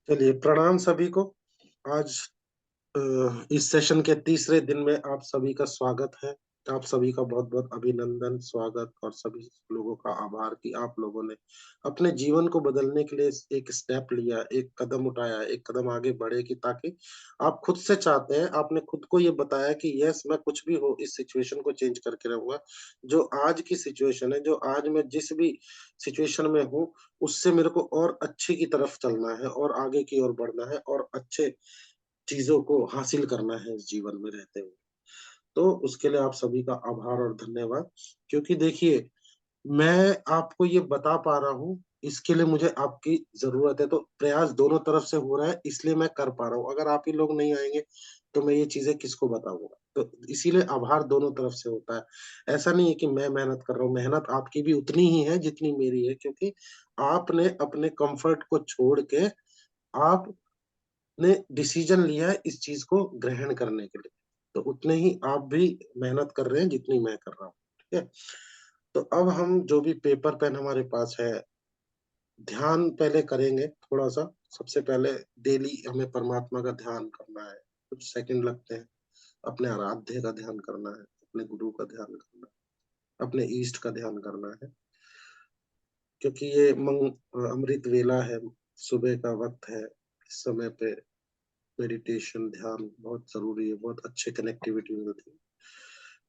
चलिए, प्रणाम सभी को। आज इस सेशन के तीसरे दिन में आप सभी का स्वागत है। आप सभी का बहुत बहुत अभिनंदन, स्वागत और सभी लोगों का आभार कि आप लोगों ने अपने जीवन को बदलने के लिए एक स्टेप लिया, एक कदम उठाया, एक कदम आगे बढ़े कि ताकि आप खुद से चाहते हैं, आपने खुद को ये बताया कि यस, मैं कुछ भी हो इस सिचुएशन को चेंज करके रहूंगा। जो आज की सिचुएशन है, जो आज मैं जिस भी सिचुएशन में हूँ, उससे मेरे को और अच्छे की तरफ चलना है और आगे की ओर बढ़ना है और अच्छे चीजों को हासिल करना है इस जीवन में रहते हुए। तो उसके लिए आप सभी का आभार और धन्यवाद। क्योंकि देखिए, मैं आपको ये बता पा रहा हूँ, इसके लिए मुझे आपकी ज़रूरत है, तो प्रयास दोनों तरफ से हो रहा है, इसलिए मैं कर पा रहा हूँ। अगर आप ही लोग नहीं आएँगे, तो मैं ये चीज़ें किसको बताऊँगा? तो इसीलिए आभार दोनों तरफ से होता है। ऐसा नहीं है कि मैं मेहनत कर रहा हूँ, मेहनत आपकी भी उतनी ही है जितनी मेरी है, क्योंकि आपने अपने कम्फ़र्ट को छोड़ के आपने डिसीज़न लिया है इस चीज़ को ग्रहण करने के लिए। तो उतने ही आप भी मेहनत कर रहे हैं जितनी मैं कर रहा हूँ, ठीक है? तो अब हम जो भी पेपर पेन हमारे पास है, ध्यान पहले करेंगे थोड़ा-सा। सबसे पहले डेली हमें परमात्मा का ध्यान करना है। कुछ सेकंड लगते हैं। अपने आराध्य का ध्यान करना है, अपने गुरु का ध्यान करना है, अपने इष्ट का ध्यान करना है। क्योंकि ये अमृत वेला है, सुबह का वक़्त है। इस समय पे मेडिटेशन, ध्यान बहुत ज़रूरी है, बहुत अच्छे कनेक्टिविटी मिलती है।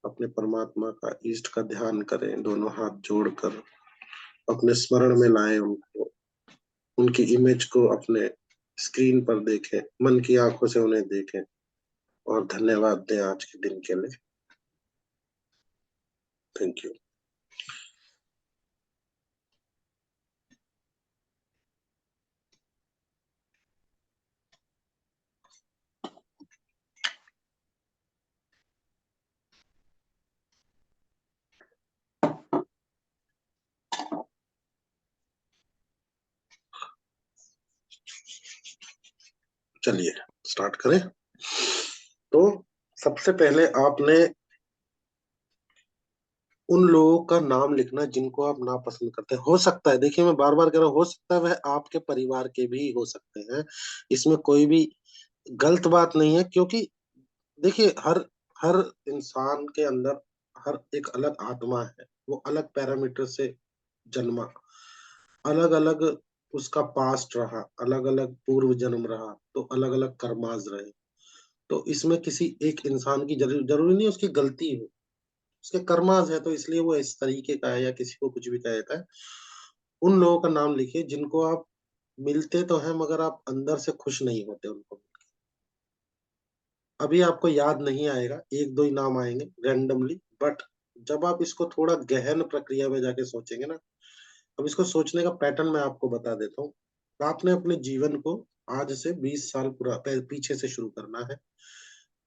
अपने परमात्मा का, इष्ट का ध्यान करें, दोनों हाथ जोड़कर अपने स्मरण में लाएँ उनको। उनकी इमेज को अपने स्क्रीन पर देखें, मन की आँखों से उन्हें देखें और धन्यवाद दें आज के दिन के लिए। Thank you. चलिए स्टार्ट करें। तो सबसे पहले आपने उन लोगों का नाम लिखना जिनको आप नापसंद करते हैं। हो सकता है, देखिए मैं बार-बार कह रहा हूँ, हो सकता है वह आपके परिवार के भी हो सकते हैं। इसमें कोई भी गलत बात नहीं है, क्योंकि देखिए हर हर इंसान के अंदर हर एक अलग आत्मा है। वो अलग पैरामीटर से जन्मा, अलग-अलग उसका पास्ट रहा, अलग-अलग पूर्व जन्म रहा, तो अलग-अलग कर्माज़ रहे। तो इसमें किसी एक इंसान की ज़रूरी नहीं है उसकी गलती हो, उसके कर्माज़ है तो इसलिए वो इस तरीके का है या किसी को कुछ भी कह देता है। उन लोगों का नाम लिखिए जिनको आप मिलते तो हैं मगर आप अंदर से खुश नहीं होते उनको। अभी आपको याद नहीं आएगा, 1-2 ही नाम आएँगे रैंडमली, बट जब आप इसको थोड़ा गहन प्रक्रिया में जाके सोचेंगे ना, अब इसको सोचने का पैटर्न मैं आपको बता देता हूँ। आपने अपने जीवन को आज से 20 साल पीछे से शुरू करना है।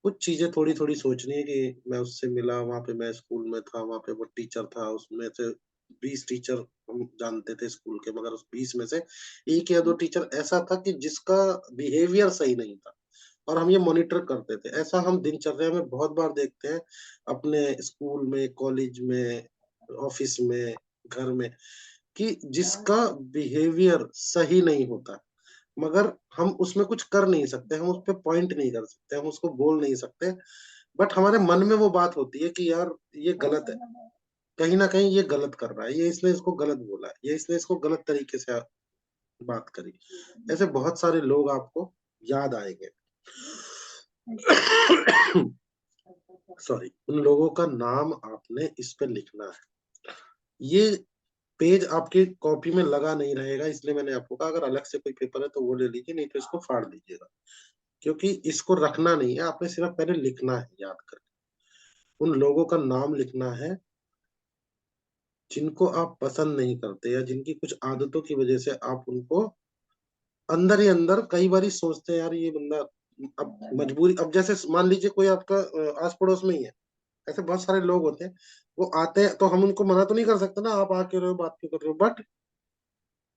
कुछ चीज़ें थोड़ी-थोड़ी सोचनी है कि मैं उससे मिला, वहाँ पे मैं स्कूल में था, वहाँ पे वो टीचर था, उसमें से 20 टीचर हम जानते थे स्कूल के, मगर उस 20 में से 1 या 2 टीचर ऐसा था कि जिसका बिहेवियर सही नहीं था और हम ये मॉनिटर करते थे। ऐसा हम दिनचर्या में बहुत बार देखते हैं, अपने स्कूल में, कॉलेज में, ऑफ़िस में, घर में, कि जिसका बिहेवियर सही नहीं होता, मगर हम उसमें कुछ कर नहीं सकते, हम उसपे पॉइंट नहीं कर सकते, हम उसको बोल नहीं सकते, बट हमारे मन में वो बात होती है कि यार ये गलत है, कहीं न कहीं ये गलत कर रहा है, ये इसने इसको गलत बोला है, ये इसने इसको गलत तरीके से बात करी। ऐसे बहुत सारे लोग आपको याद आएँगे। सॉरी, उन लोगों का नाम आपने इस पे लिखना है। ये पेज आपकी कॉपी में लगा नहीं रहेगा, इसलिए मैंने आपको कहा अगर अलग से कोई पेपर है तो वो ले लीजिए, नहीं तो इसको फाड़ दीजिएगा। क्योंकि इसको रखना नहीं है, आपने सिर्फ पहले लिखना है याद करके। उन लोगों का नाम लिखना है जिनको आप पसंद नहीं करते या जिनकी कुछ आदतों की वजह से आप उनको अंदर ही अंदर कई बारी सोचते हैं, यार ये बंदा, अब मजबूरी, अब जैसे मान लीजिए कोई आपका आस-पड़ोस में ही है, ऐसे बहुत सारे लोग होते हैं, वो आते हैं तो हम उनको मना तो नहीं कर सकते ना, आप आ क्यों रहे हो, बात क्यों कर रहे हो? बट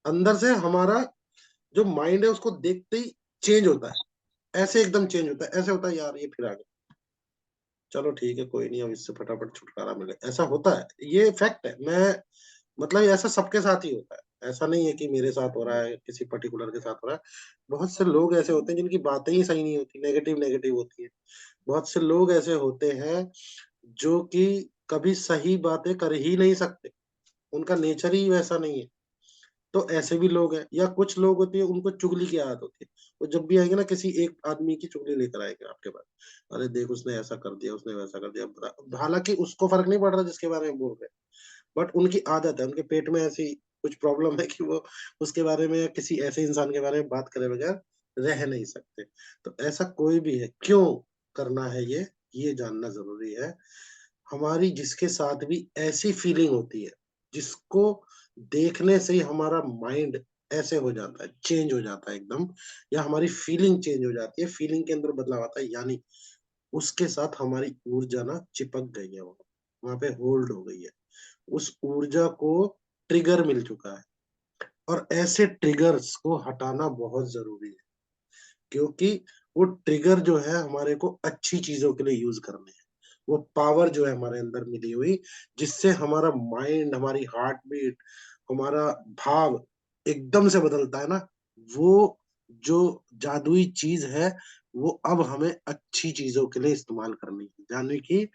अंदर से हमारा जो माइंड है उसको देखते ही चेंज होता है, ऐसे एकदम चेंज होता है, ऐसे होता है यार ये फिर आ गया, चलो ठीक है कोई नहीं, अब इससे फटाफट छुटकारा मिले, ऐसा होता है, ये फैक्ट है। मैं मतलब ऐसा सबके साथ ही होता है। ऐसा नहीं है कि मेरे साथ हो रहा है, किसी पर्टिकुलर के साथ हो रहा है। बहुत से लोग ऐसे होते हैं जिनकी बातें ही सही नहीं होती, नेगेटिव नेगेटिव होती है। बहुत से लोग ऐसे होते हैं जो कि कभी सही बातें कर ही नहीं सकते, उनका नेचर ही वैसा नहीं है। तो ऐसे भी लोग हैं, या कुछ लोग होते हैं उनको चुगली की आदत होती है। वो जब भी आएंगे ना, किसी एक आदमी की चुगली लेकर आएंगे आपके पास। अरे देख, उसने ऐसा कर दिया, उसने वैसा कर दिया, हालांकि उसको फर्क नहीं पड़ रहा जिसके बारे में बोल रहे हैं, बट उनकी आदत है, उनके पेट में ऐसी कुछ प्रॉब्लम है कि वो उसके बारे में या किसी ऐसे इंसान के बारे में बात करे बगैर रह नहीं सकते। तो ऐसा कोई भी है, क्यों करना है ये जानना जरूरी है। हमारी जिसके साथ भी ऐसी फीलिंग होती है, जिसको देखने से ही हमारा माइंड ऐसे हो जाता है, चेंज हो जाता है एकदम, या हमारी फीलिंग चेंज हो जाती है, फीलिंग के अंदर बदलाव आता है, यानी उसके साथ हमारी ऊर्जा ना चिपक गई है, वहां पे होल्ड हो गई है, उस ऊर्जा को ट्रिगर मिल चुका है। और ऐसे ट्रिगर्स को हटाना बहुत जरूरी है, क्योंकि वो ट्रिगर जो है हमारे को अच्छी चीजों के लिए यूज करने हैं। वो पावर जो है हमारे अंदर मिली हुई, जिससे हमारा माइंड, हमारी हार्ट बीट, हमारा भाव एकदम से बदलता है ना, वो जो जादुई चीज है, वो अब हमें अच्छी चीजों के लिए इस्तेमाल करनी है, यानी कि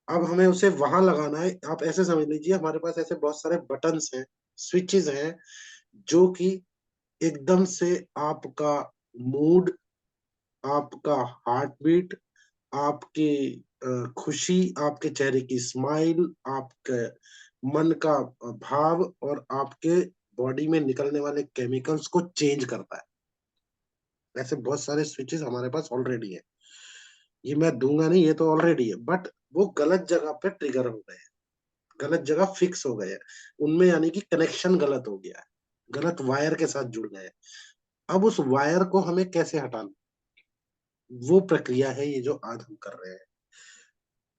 अब हमें उसे वहां लगाना है। आप ऐसे समझ लीजिए, हमारे पास ऐसे बहुत सारे बटन्स हैं, स्विचेस हैं, जो कि एकदम से आपका मूड, आपका हार्ट बीट, आपकी खुशी, आपके चेहरे की स्माइल, आपके मन का भाव, और आपके बॉडी में निकलने वाले केमिकल्स को चेंज करता है। ऐसे बहुत सारे स्विचेस हमारे पास ऑलरेडी है, ये मैं दूंगा नहीं, ये तो ऑलरेडी है, बट वो गलत जगह पे ट्रिगर हो गए हैं, गलत जगह फिक्स हो गए हैं उनमें, यानी कि कनेक्शन गलत हो गया है, गलत वायर के साथ जुड़ गए हैं। अब उस वायर को हमें कैसे हटाना, वो प्रक्रिया है ये जो आज हम कर रहे हैं,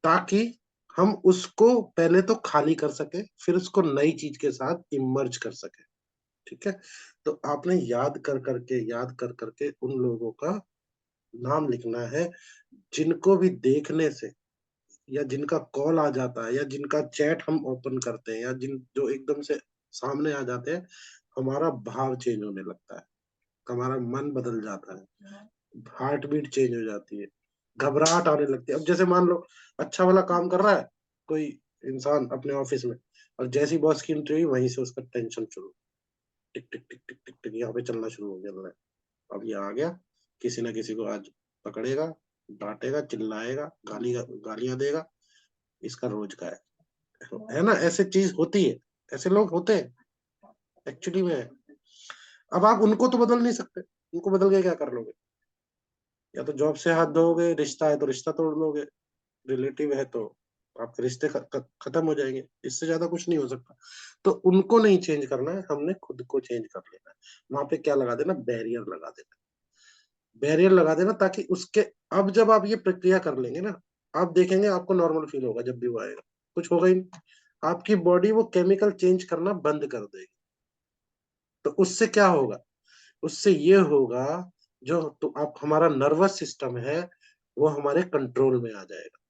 ताकि हम उसको पहले तो खाली कर सके, फिर उसको नई चीज के साथ इमर्ज कर सके। ठीक है, तो आपने याद कर करके उन लोगों का नाम लिखना है, जिनको भी देखने से, या जिनका कॉल आ जाता है, या जिनका चैट हम ओपन करते हैं, या जिन जो एकदम से सामने आ जाते हैं, हमारा भाव चेंज होने लगता है, हमारा मन बदल जाता है, हार्ट बीट चेंज हो जाती है, घबराहट आने लगती है। अब जैसे मान लो, अच्छा वाला काम कर रहा है कोई इंसान अपने ऑफिस में, और जैसी बॉस की एंट्री हुई, वहीं से उसका टेंशन शुरू, टिक टिक टिक टिक टिक टिक, यहाँ पे चलना शुरू हो गया। अब ये आ गया, किसी ना किसी को आज पकड़ेगा, डांटेगा, चिल्लाएगा, गालियां देगा, इसका रोज का है ना, ऐसे चीज होती है, ऐसे लोग होते हैं एक्चुअली में। अब आप उनको तो बदल नहीं सकते, उनको बदल के क्या कर लोगे, या तो जॉब से हाथ धोगे, रिश्ता है तो रिश्ता तोड़ लोगे, रिलेटिव है तो आपके रिश्ते खत्म हो जाएंगे, इससे ज्यादा कुछ नहीं हो सकता। तो उनको नहीं चेंज करना है, हमने खुद को चेंज कर लेना है। वहां पे क्या लगा देना, बैरियर लगा देना, बैरियर लगा देना, ताकि उसके, अब जब आप ये प्रक्रिया कर लेंगे ना, आप देखेंगे आपको नॉर्मल फील होगा, जब भी वो आएगा कुछ होगा ही नहीं, आपकी बॉडी वो केमिकल चेंज करना बंद कर देगी। तो उससे क्या होगा, उससे ये होगा, जो तो आप, हमारा नर्वस सिस्टम है, वो हमारे कंट्रोल में आ जाएगा।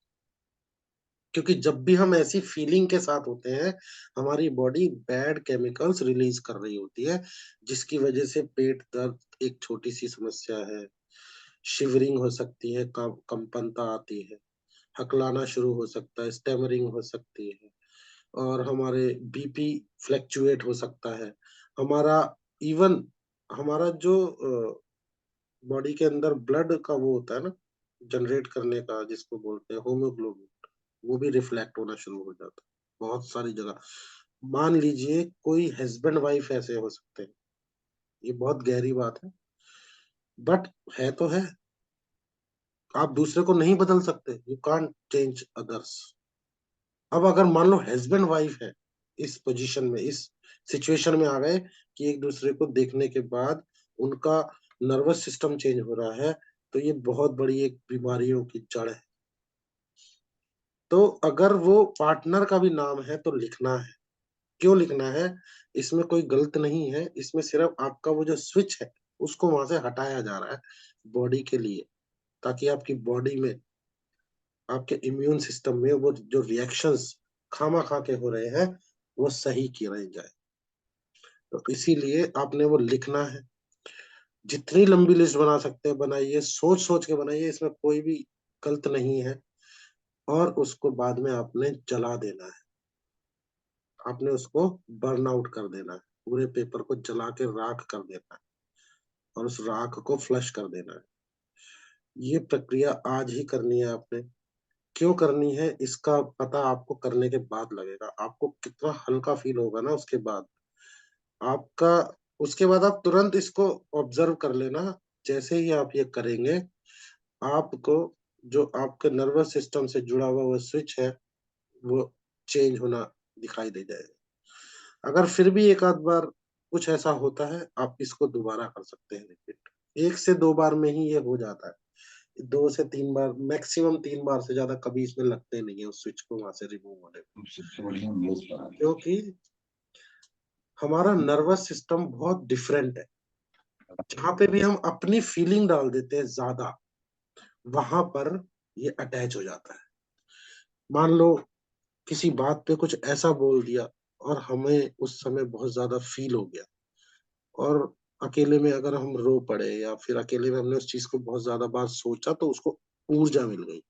क्योंकि जब भी हम ऐसी फीलिंग के साथ होते हैं, हमारी बॉडी बैड केमिकल्स रिलीज कर रही होती है, जिसकी वजह से पेट दर्द एक छोटी सी समस्या है, शिवरिंग हो सकती है, कंपनता आती है, हकलाना शुरू हो सकता है, स्टेमरिंग हो सकती है, और हमारे बीपी फ्लैक्चुएट हो सकता है, हमारा इवन हमारा जो बॉडी के अंदर ब्लड का वो होता है ना, जनरेट करने का, जिसको बोलते हैं होमोग्लोबिन, वो भी रिफ्लेक्ट होना शुरू हो जाता है बहुत सारी जगह। मान लीजिए कोई हस्बैंड वाइफ ऐसे हो सकते हैं, ये बहुत गहरी बात है, बट है तो है, आप दूसरे को नहीं बदल सकते, यू कांट चेंज अदर्स। अब अगर मान लो हस्बैंड वाइफ है, इस पोजीशन में, इस सिचुएशन में आ गए कि एक दूसरे को देखने के बाद उनका नर्वस सिस्टम चेंज हो रहा है, तो ये बहुत बड़ी एक बीमारियों की जड़ है। तो अगर वो पार्टनर का भी नाम है तो लिखना है। क्यों लिखना है, इसमें कोई गलत नहीं है, इसमें सिर्फ आपका वो जो स्विच है, उसको वहां से हटाया जा रहा है बॉडी के लिए, ताकि आपकी बॉडी में, आपके इम्यून सिस्टम में वो जो रिएक्शंस खामा खा के हो रहे हैं, वो सही किए जाए। तो इसीलिए आपने वो लिखना है। जितनी लंबी लिस्ट बना सकते हैं बनाइए, सोच सोच के बनाइए, इसमें कोई भी गलत नहीं है। और उसको बाद में आपने जला देना है, आपने उसको बर्न आउट कर देना है, पूरे पेपर को जला के राख कर देना है और उस राख को फ्लश कर देना है। ये प्रक्रिया आज ही करनी है आपने। क्यों करनी है इसका पता आपको करने के बाद लगेगा, आपको कितना हल्का फील होगा ना उसके बाद आपका। उसके बाद आप तुरंत इसको ऑब्जर्व कर लेना। जैसे ही आप ये करेंगे, आपको जो आपके नर्वस सिस्टम से जुड़ा हुआ वो स्विच है, वो चेंज होना दिखाई दे जाएगा। अगर फिर भी एक आध बार कुछ ऐसा होता है, आप इसको दोबारा कर सकते हैं रिपीट। 1 से 2 बार में ही ये हो जाता है। 2 से 3 बार, मैक्सिमम 3 बार से ज़्यादा कभी इसमें लगते नहीं है उस स्विच को वहाँ से रिमूव होने में। क्योंकि हमारा नर्वस सिस्टम बहुत डिफरेंट है। जहाँ पे भी हम अपनी फीलिंग डाल देते हैं ज़्यादा, वहाँ पर ये अटैच हो जाता है। मान लो किसी बात पे कुछ ऐसा बोल दिया और हमें उस समय बहुत ज़्यादा फ़ील हो गया और अकेले में अगर हम रो पड़े या फिर अकेले में हमने उस चीज़ को बहुत ज़्यादा बार सोचा तो उसको ऊर्जा मिल गई।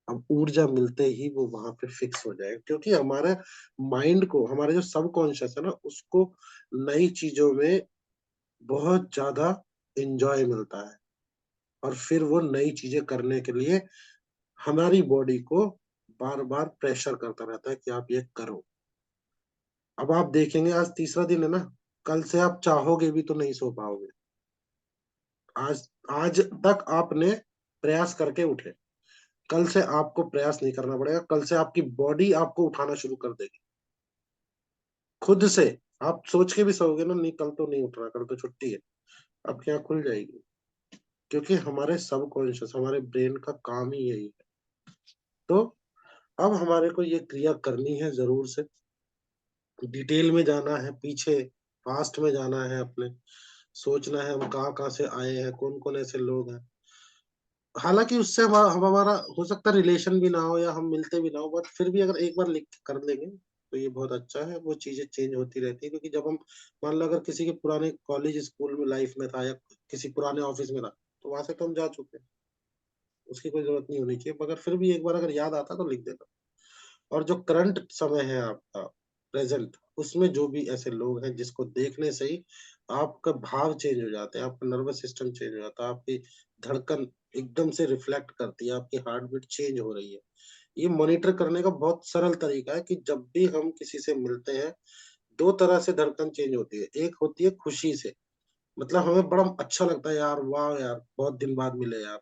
अब ऊर्जा मिलते ही वो वहाँ पे फिक्स हो जाएगा, क्योंकि हमारे माइंड को, हमारा जो सबकॉन्शियस है ना, उसको नई चीज़ों में बहुत ज़्यादा एन्जॉय मिलता है और फिर वो नई चीज़ें करने के लिए हमारी बॉडी को बार-बार प्रेशर करता रहता है कि आप ये करो। अब आप देखेंगे आज तीसरा दिन है ना, कल से आप चाहोगे भी तो नहीं सो पाओगे। आज आज तक आपने प्रयास करके उठे, कल से आपको प्रयास नहीं करना पड़ेगा, कल से आपकी बॉडी आपको उठाना शुरू कर देगी। खुद से आप सोच के भी सोओगे ना, नहीं कल तो नहीं उठ रहा, कल तो छुट्टी है, आपकी आँख खुल जाएगी। क्योंकि हमारे सबकॉन्शियस, हमारे ब्रेन का काम ही यही है। तो अब हमारे को ये क्रिया करनी है ज़रूर से। डिटेल में जाना है पीछे, पास्ट में जाना है अपने, सोचना है हम कहाँ-कहाँ से आए हैं, कौन-कौन ऐसे लोग हैं। हालाँकि उससे हम हमारा हो सकता है रिलेशन भी ना हो या हम मिलते भी ना हो, बट फिर भी अगर एक बार लिख के कर लेंगे, तो ये बहुत अच्छा है। वो चीज़ें चेंज होती रहती है, क्योंकि जब हम मान लो अगर किसी के पुराने कॉलेज, स्कूल में लाइफ में था या किसी पुराने ऑफिस में था, तो वहाँ से तो हम जा चुके हैं, उसकी कोई ज़रूरत नहीं होनी चाहिए। मगर फिर भी एक बार अगर याद आता तो लिख देना। और जो करंट समय है आपका, प्रेज़ेंट, उसमें जो भी ऐसे लोग हैं जिसको देखने से ही आपका भाव चेंज हो जाते हैं, आपका नर्वस सिस्टम चेंज हो जाता है, आपकी धड़कन एकदम से रिफ्लेक्ट करती है, आपकी हार्ट बीट चेंज हो रही है। ये मॉनिटर करने का बहुत सरल तरीका है कि जब भी हम किसी से मिलते हैं, 2 तरह से धड़कन चेंज होती है। एक होती है खुशी से, मतलब हमें बड़ा अच्छा लगता है, यार वाह यार! बहुत दिन बाद मिले यार।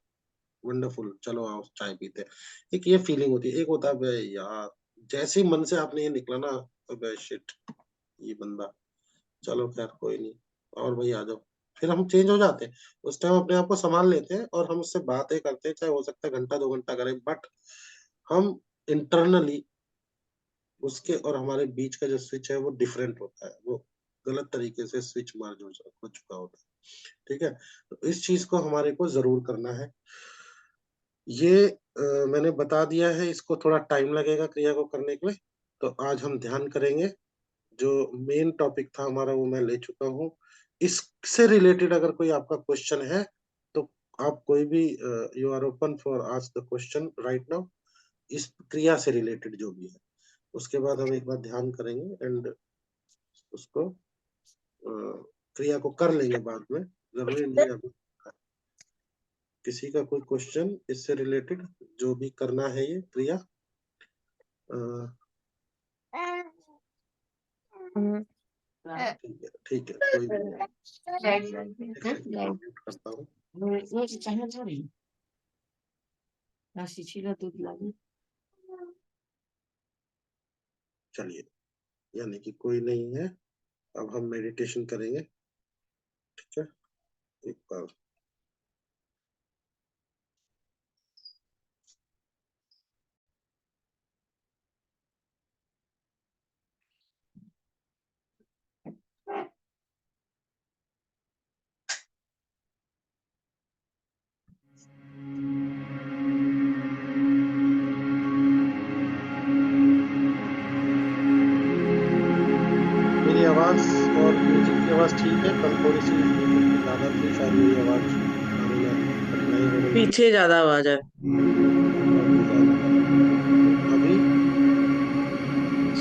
वंडरफुल, चलो आओ चाय पीते हैं। एक ये फीलिंग होती है, एक होता है अबे यार! जैसे ही मन से आपने ये निकला ना, अबे शिट! ये बंदा, चलो खैर कोई नहीं, और भाई आ जाओ। फिर हम चेंज हो जाते हैं। उस टाइम अपने आप को सँभाल लेते हैं और हम उससे बातें करते हैं, चाहे हो सकता है घंटा 2 घंटा करें, बट हम इंटरनली उसके और हमारे बीच का जो स्विच है वो डिफरेंट होता है। वो गलत तरीके से स्विच मर्ज हो चुका होता है। ठीक है? तो इस चीज़ को हमारे को ज़रूर करना है। ये मैंने बता दिया है, इसको थोड़ा टाइम लगेगा क्रिया को करने के लिए, तो आज हम ध्यान करेंगे। जो मेन टॉपिक था हमारा वो मैं ले चुका हूँ। इससे रिलेटेड अगर कोई आपका क्वेश्चन है, तो आप कोई भी you are open for ask the question right now, इस क्रिया से रिलेटेड जो भी है। उसके बाद हम एक बार ध्यान करेंगे एंड उसको क्रिया को कर लेंगे बाद में, ज़रूरी नहीं है अभी। किसी का कोई क्वेश्चन इससे रिलेटेड जो भी करना है ये क्रिया? अ, ठीक है, कोई भी नहीं। एक सेकंड मैं म्यूट करता हूँ। चलिए, यानी कि कोई नहीं है, अब हम मेडिटेशन करेंगे, ठीक है? एक बार मेरी आवाज़ आवाज और म्यूजिक की आवाज ठीक है? कल थोड़ी सी ज्यादा थी शायद मेरी आवाज आने में कठिनाई हो रही थी। पीछे ज्यादा आवाज है। काफी ज्यादा। अभी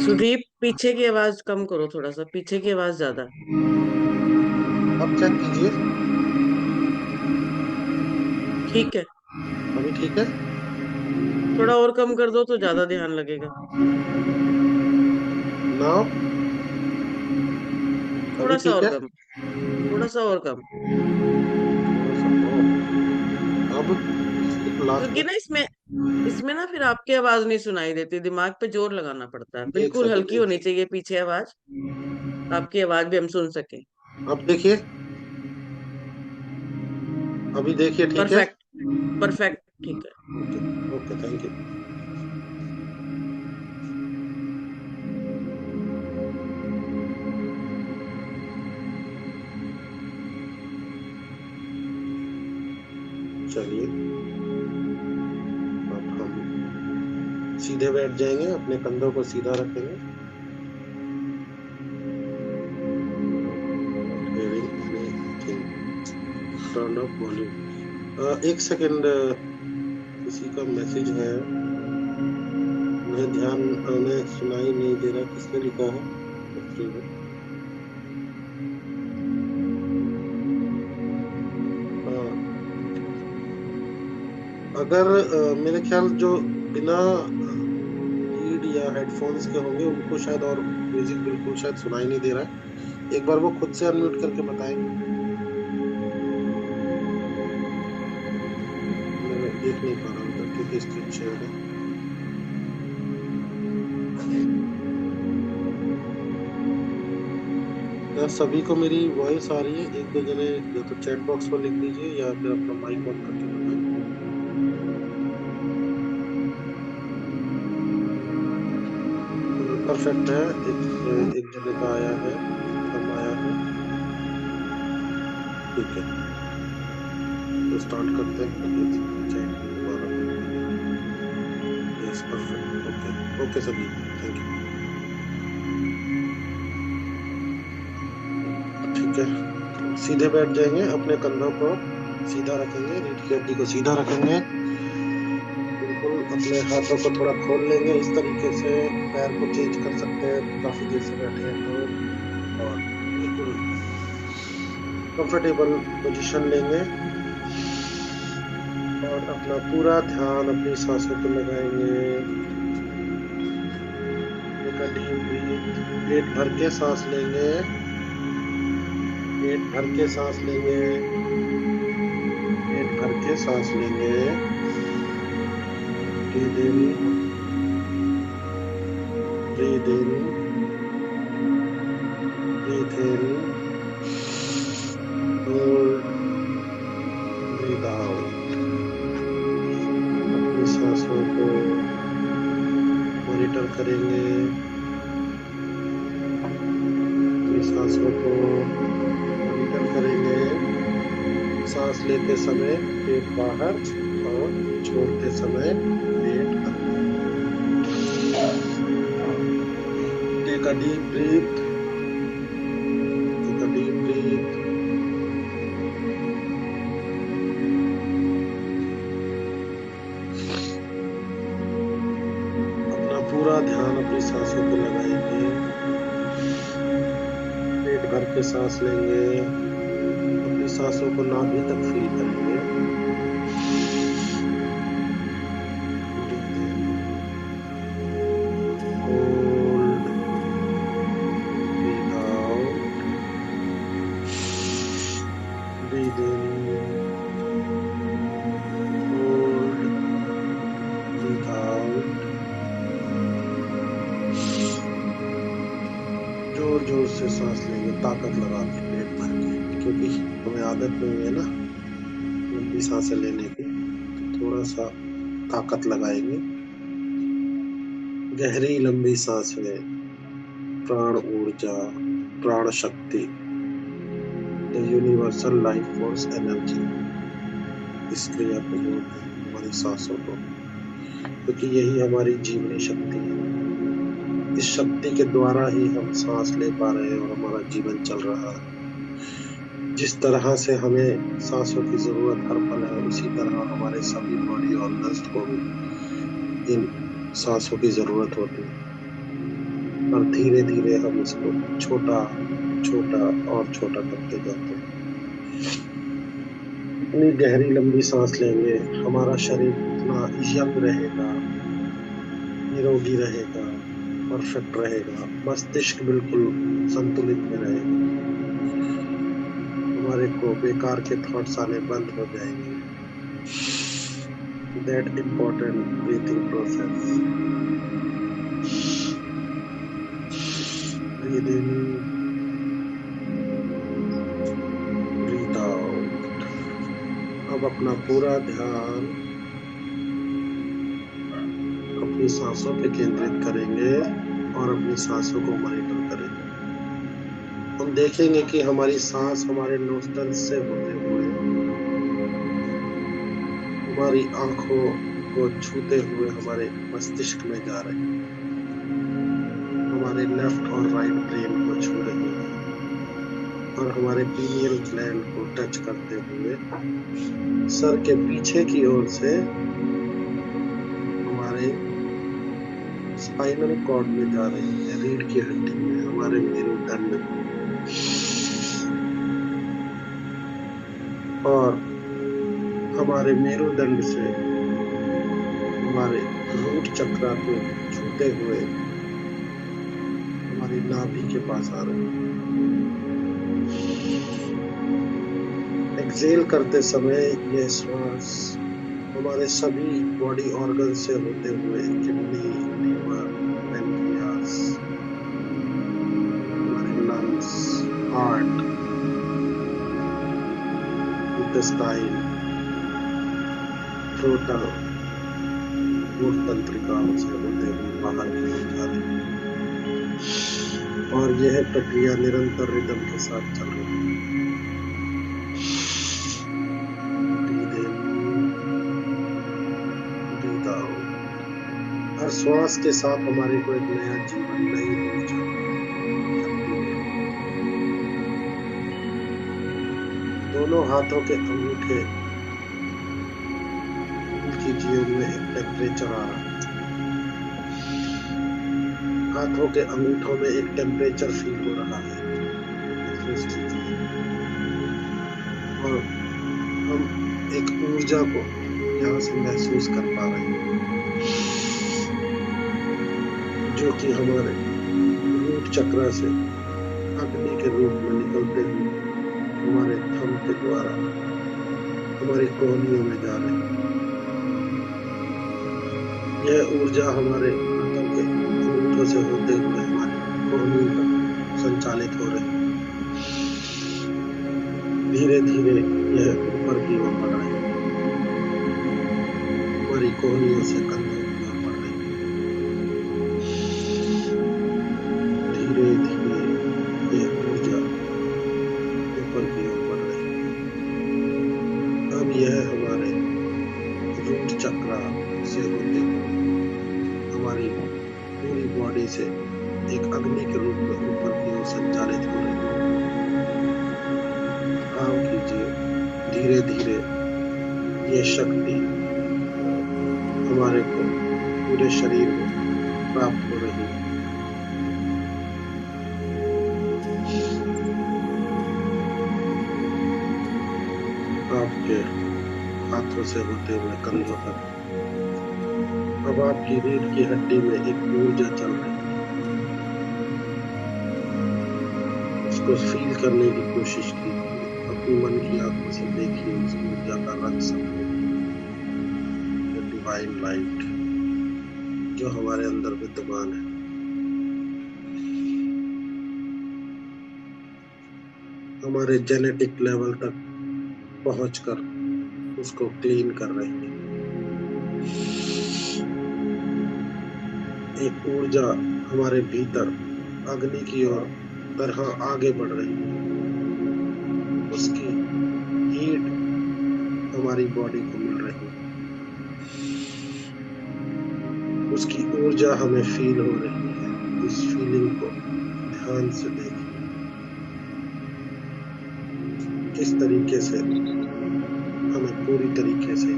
सुदीप, पीछे की आवाज कम करो, थोड़ा सा पीछे की आवाज ज्यादा है। अब चेक कीजिए। ठीक है। अभी ठीक है? थोड़ा और कम कर दो तो ज्यादा ध्यान लगेगा। नाउ अभी थोड़ा सा ठीक और है? कम। थोड़ा सा और कम। थोड़ा सा अब लास्ट क्योंकि में। ना इसमें इसमें ना फिर आपकी आवाज नहीं सुनाई देती, दिमाग पे जोर लगाना पड़ता है। एक बिल्कुल सेकंड हल्की एक होनी सेकंड। चाहिए पीछे आवाज, आपकी आवाज भी हम सुन सके। अब देखिए। अभी देखिए ठीक है? परफेक्ट। परफेक्ट, ठीक है। ओके। Okay thank you. चलिए अब हम सीधे बैठ जाएंगे, अपने कंधों को सीधा रखेंगे। Hearing anything, turn up volume। एक सेकंड, किसी का मैसेज है। उन्हें सुनाई नहीं दे रहा, किसने लिखा है? फ्री है। हाँ, अगर मेरे ख्याल जो बिना लीड या हेडफोन्स के होंगे उनको शायद, और म्यूजिक बिल्कुल शायद सुनाई नहीं दे रहा है। एक बार वो खुद से अनम्यूट करके बताएंगे। मैं देख नहीं पा रहा हूँ उधर क्योंकि स्क्रीन शेयर है। क्या सभी को मेरी वॉइस आ रही है? एक दो जने या तो चैट बॉक्स में लिख दीजिए या फिर अपना माइक ऑन करके बताएं। परफेक्ट है। एक जने का आया है, कम आया है। ठीक है, तो स्टार्ट करते हैं। चैट दोबारा करते हैं। Yes perfect. ओके। ओके सभी, थैंक यू। ठीक है, सीधे बैठ जाएंगे, अपने कंधों को सीधा रखेंगे, रीढ़ की हड्डी को सीधा रखेंगे। बिल्कुल अपने हाथों को थोड़ा खोल लेंगे इस तरीके से। पैर को चेंज कर सकते हैं काफी देर से बैठे हैं तो। और बिल्कुल कंफर्टेबल पोजीशन लेंगे और अपना पूरा ध्यान अपनी सांसों पर लगाएंगे। एक डीप ब्रीथ, पेट भर के सांस लेंगे। पेट भर के सांस लेंगे। पेट भर के सांस लेंगे। Breathe in, breathe in, breath in, hold, breathe out. अपनी सांसों को मॉनिटर करेंगे। अपनी सांसों को मॉनिटर करेंगे। सांस लेते समय पेट बाहर और छोड़ते समय पेट अंदर। Take a deep breath, take a deep breath. अपना पूरा ध्यान अपनी सांसों पे लगाएंगे। पेट भर के सांस लेंगे। अपनी सांसों को नाभि तक फील करेंगे। Breathe in, hold, breathe out, breathe in, hold, breathe out. जोर जोर से सांस लेंगे, ताकत लगा के पेट भर के, क्योंकि हमें आदत नहीं है ना लंबी सांसें लेने की। तो थोड़ा सा ताकत लगाएंगे। गहरी लंबी सांसें, प्राण ऊर्जा, प्राण शक्ति, the universal life force energy, इस क्रिया को जोड़ते हैं हमारी सांसों को, क्योंकि यही हमारी जीवनी शक्ति है। इस शक्ति के द्वारा ही हम सांस ले पा रहे हैं और हमारा जीवन चल रहा है। जिस तरह से हमें सांसों की जरूरत हर पल है, उसी तरह हमारे सभी बॉडी ऑर्गन्स को भी इन सांसों की जरूरत होती है। और धीरे धीरे हम इसको छोटा छोटा और छोटा करते जाते हैं। इतनी गहरी लंबी सांस लेंगे, हमारा शरीर उतना यंग रहेगा, निरोगी रहेगा, परफेक्ट रहेगा, मस्तिष्क बिल्कुल संतुलित में रहेगा, हमारे को बेकार के थॉट्स आने बंद हो जाएंगे। That important breathing process. Breathe in, breathe out. अब अपना पूरा ध्यान अपनी सांसों पे केंद्रित करेंगे और अपनी सांसों को मॉनिटर करेंगे। हम देखेंगे कि हमारी सांस हमारे नोस्ट्रल्स से होते हुए हमारी आंखों को छूते हुए हमारे मस्तिष्क में जा रही है, हमारे लेफ्ट और राइट ब्रेन को छू रही है और हमारे पीनियल ग्लैंड को टच करते हुए सर के पीछे की ओर से हमारे स्पाइनल कॉर्ड में जा रही है, रीढ़ की हड्डी में, हमारे मेरुदंड में, और हमारे मेरुदंड से हमारे रूट चक्र को छूते हुए हमारी नाभि के पास आ रही है। एक्सेल करते समय यह श्वास हमारे सभी बॉडी ऑर्गन से होते हुए किडनी, लीवर, पैनक्रियास, हमारे लंग्स, हार्ट, इंटेस्टाइन, थ्रोटल, मूत्र तंत्रिकाओं से होते हुए बाहर की ओर जा रही है और यह प्रक्रिया निरंतर रिदम के साथ चल रही है। हर श्वास के साथ हमारे को एक नया जीवन, नई ऊर्जा शक्ति मिलेगी। दोनों हाथों के अंगूठे कीजिए, उनमें एक टेम्परेचर आ रहा है। हाथों के अंगूठों में एक टेम्परेचर फील हो रहा है, महसूस कीजिए। और हम एक ऊर्जा को यहाँ से महसूस कर पा रहे हैं, जो कि हमारे रूट चक्र से अग्नि के रूप में निकलते हुए हमारे थंब के द्वारा हमारी कोहनियों में जा रही है। यह ऊर्जा हमारे हाथों के अंगूठों से होते हुए हमारी कोहनियों तक संचालित हो रही है। धीरे धीरे यह ऊपर की ओर बढ़ रही है, हमारी कोहनियों से कंधों की ओर बढ़ रही है। धीरे धीरे यह ऊर्जा ऊपर की ओर बढ़ रही है। अब यह हमारे रूट चक्र से होते हुए हमारी पूरी बॉडी से एक अग्नि के रूप में ऊपर की ओर संचालित हो रही है। काम कीजिए, धीरे धीरे ये शक्ति हमारे को पूरे शरीर में प्राप्त हो रही है। आपके हाथों से होते हुए कंधों तक अब आपकी रीढ़ की हड्डी में एक ऊर्जा चल रही है। उसको फील करने की कोशिश कीजिए, अपनी मन की आंखों से देखिए उस ऊर्जा का रंग समझिए, डिवाइन लाइट जो हमारे अंदर विद्यमान है। हमारे जेनेटिक लेवल तक पहुंचकर उसको क्लीन कर रही है। एक ऊर्जा हमारे भीतर अग्नि की ओर तरह आगे बढ़ रही है। उसकी हीट हमारी बॉडी को मिल रही है, उसकी ऊर्जा हमें फील हो रही है। इस फीलिंग को ध्यान से देखिए, किस तरीके से हमें पूरी तरीके से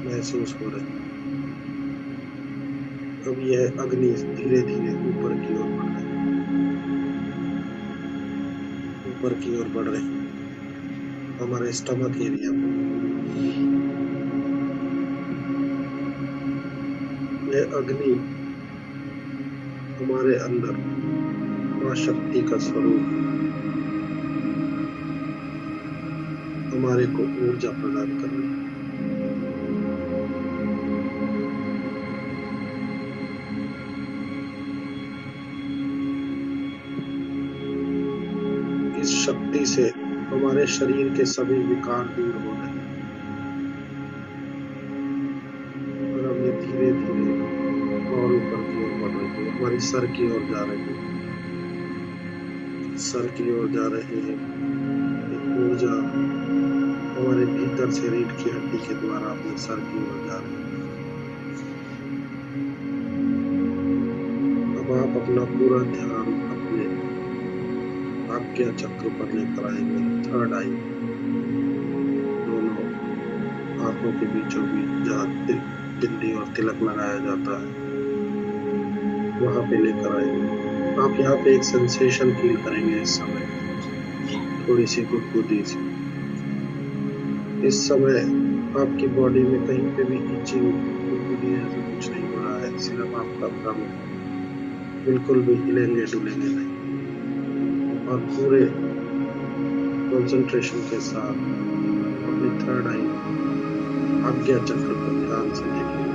महसूस हो रही है। अब यह अग्नि धीरे धीरे ऊपर की ओर बढ़ रही है, ऊपर की ओर बढ़ रही है, हमारे स्टमक एरिया में। यह अग्नि हमारे अंदर मां शक्ति का स्वरूप हमारे को ऊर्जा प्रदान कर रही है। इस शक्ति से हमारे शरीर के सभी विकार दूर हो रहे हैं और अब ये धीरे धीरे और ऊपर की ओर बढ़ रही है, हमारी सर की ओर जा रही है, सर की ओर जा रही है। ऊर्जा हमारे भीतर से रीढ़ की हड्डी के द्वारा अपने सर की ओर जा रही है। अब आप अपना पूरा ध्यान अपने आज्ञा चक्र पर लेकर आएंगे, थर्ड आई, दोनों आंखों के बीचों बीच जहाँ बिंदी और तिलक लगाया जाता है वहां पे लेकर आएंगे। आप यहाँ पे एक सेंसेशन फील करेंगे इस समय, थोड़ी सी गुदगुदी सी। इस समय आपकी बॉडी में कहीं पे भी इचिंग गुदगुदी ऐसा कुछ नहीं हो रहा है, सिर्फ आपका भ्रम बिल्कुल भी हिलेंगे डुलेंगे नहीं, और पूरे कंसंट्रेशन के साथ अपनी थर्ड आई आज्ञा चक्र को ध्यान से देखिए।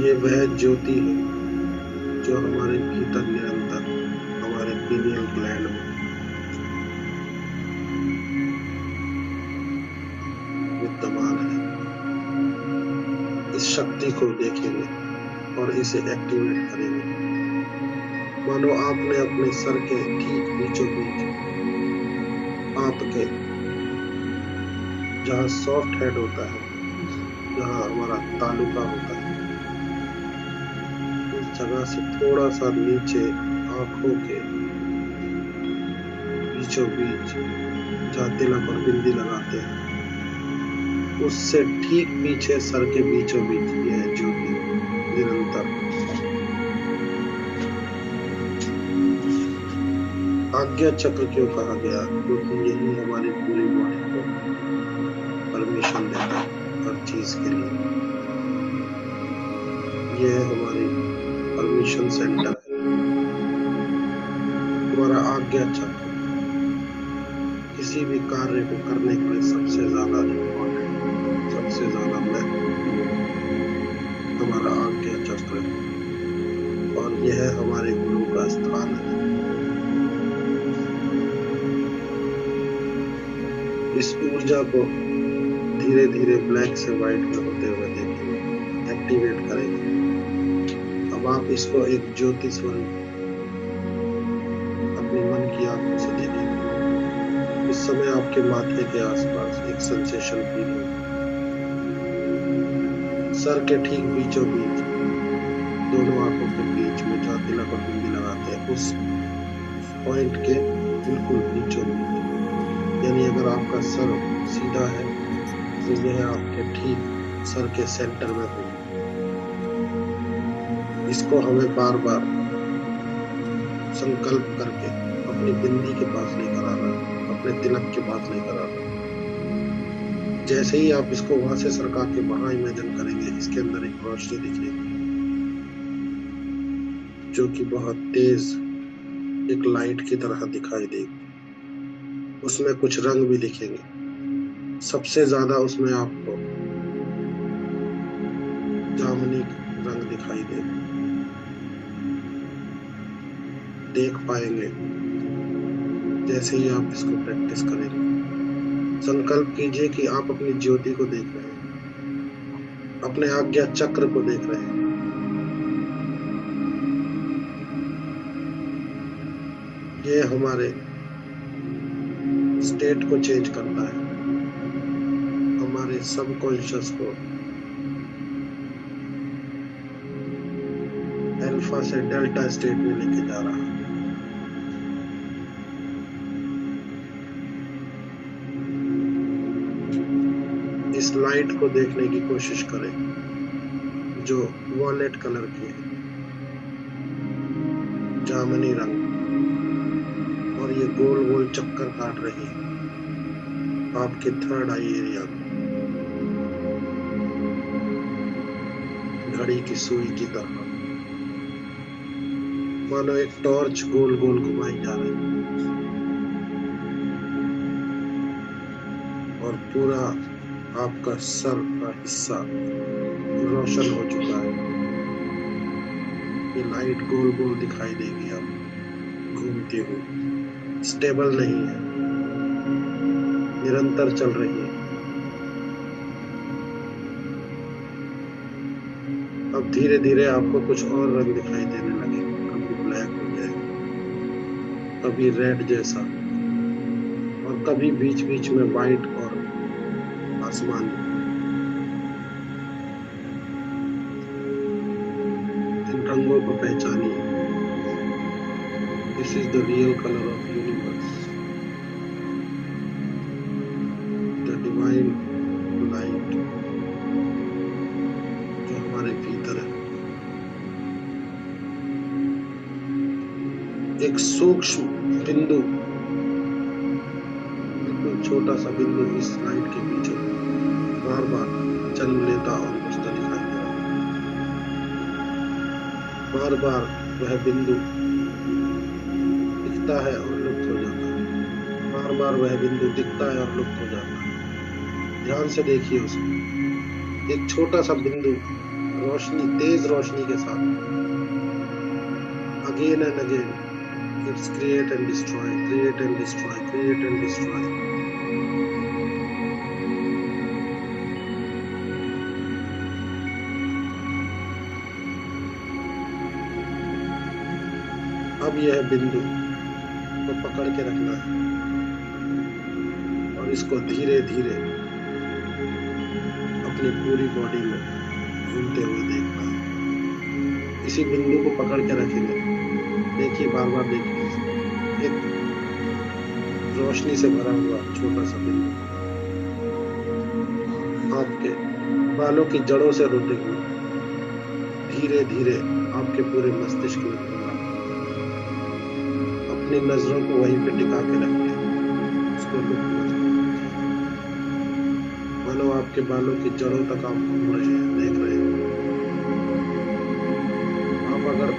ये वह ज्योति है जो हमारे भीतर निरंतर हमारे पीनियल ग्लैंड में विद्यमान है। इस शक्ति को देखेंगे और इसे एक्टिवेट करेंगे। मानो आपने अपने सर के ठीक बीचों बीच आपके जहाँ सॉफ्ट हेड होता है, जहाँ हमारा तालुका होता है, उस जगह से थोड़ा सा नीचे आंखों के बीचों बीच जहाँ तिलक और बिंदी लगाते हैं, उससे ठीक पीछे सर के बीचों बीच यह ज्योति निरंतर आज्ञा चक्र क्यों कहा गया, क्योंकि यही हमारी पूरी बॉडी को परमिशन देता है हर चीज के लिए। यह हमारी परमिशन सेंटर है, हमारा आज्ञा चक्र किसी भी कार्य को करने के लिए सबसे ज्यादा इम्पोर्टेंट, सबसे ज्यादा महत्वपूर्ण हमारा आज्ञा चक्र है, और यह हमारे गुरु का स्थान है। इस ऊर्जा को धीरे धीरे ब्लैक से व्हाइट में होते हुए देखेंगे, एक्टिवेट करेंगे। अब आप इसको एक ज्योति स्वरूप अपने मन की आंखों से देखेंगे। इस समय आपके माथे के आसपास एक सेंसेशन फील होगा, सर के ठीक बीचों बीच दोनों आंखों के बीच में जहाँ तिलक और बिंदी लगाते हैं उस पॉइंट के बिल्कुल बीचों बीच, यानी अगर आपका सर सीधा है तो यह आपके ठीक सर के सेंटर में होगा। इसको हमें बार बार संकल्प करके अपनी बिंदी के पास लेकर आना, अपने तिलक के पास लेकर आना। जैसे ही आप इसको वहां से सरका के वहां इमेजिन करेंगे, इसके अंदर एक रोशनी दिखेगी जो कि बहुत तेज एक लाइट की तरह दिखाई देगी। उसमें कुछ रंग भी दिखेंगे, सबसे ज्यादा उसमें आपको जामुनी रंग दिखाई देगा, देख पाएंगे जैसे ही आप इसको प्रैक्टिस करेंगे। संकल्प कीजिए कि आप अपनी ज्योति को देख रहे हैं, अपने आज्ञा चक्र को देख रहे हैं। ये हमारे स्टेट को चेंज करता है, हमारे सबकॉन्शियस को अल्फा से डेल्टा स्टेट में लेके जा रहा है। इस लाइट को देखने की कोशिश करें जो वॉलेट कलर की है, जामुनी रंग, और ये गोल गोल चक्कर काट रही है आपके थर्ड आई एरिया में, घड़ी की सुई की तरह, मानो एक टॉर्च गोल गोल घुमाई जा रही है और पूरा आपका सर का हिस्सा रोशन हो चुका है। ये लाइट गोल गोल दिखाई देगी आपको घूमती हुई, स्टेबल नहीं है, निरंतर चल रही है। अब धीरे धीरे आपको कुछ और रंग दिखाई देने लगे, कभी ब्लैक हो जाएगा, कभी रेड जैसा, और कभी बीच बीच में व्हाइट और आसमानी। इन रंगों को पहचानिए। This is the real colour of universe, the divine light जो हमारे भीतर है। एक सूक्ष्म बिंदु, बिल्कुल छोटा सा बिंदु इस लाइट के बीचों बार बार जन्म लेता और बुझता दिखाई दे रहा है। बार बार वह बिंदु दिखता है और लुप्त हो जाता है, बार बार वह बिंदु दिखता है और लुप्त हो जाता है। ध्यान से देखिए उसे, एक छोटा सा बिंदु रोशनी, तेज रोशनी के साथ again and again it's create and destroy, create and destroy, create and destroy. अब यह बिंदु को पकड़ के रखना है और इसको धीरे धीरे अपनी पूरी बॉडी में घूमते हुए देखना है। इसी बिंदु को पकड़ के रखेंगे, देखिए बार बार देखिए, एक रोशनी से भरा हुआ छोटा सा बिंदु आपके बालों की जड़ों से होते हुए धीरे धीरे आपके पूरे मस्तिष्क में घूम रहा है। अपनी नजरों को वहीं पे टिका के रखिए, उसको लुप्त मत कीजिए। मानो आपके बालों की जड़ों तक आप घूम रहे हैं, देख रहे हैं। आप अगर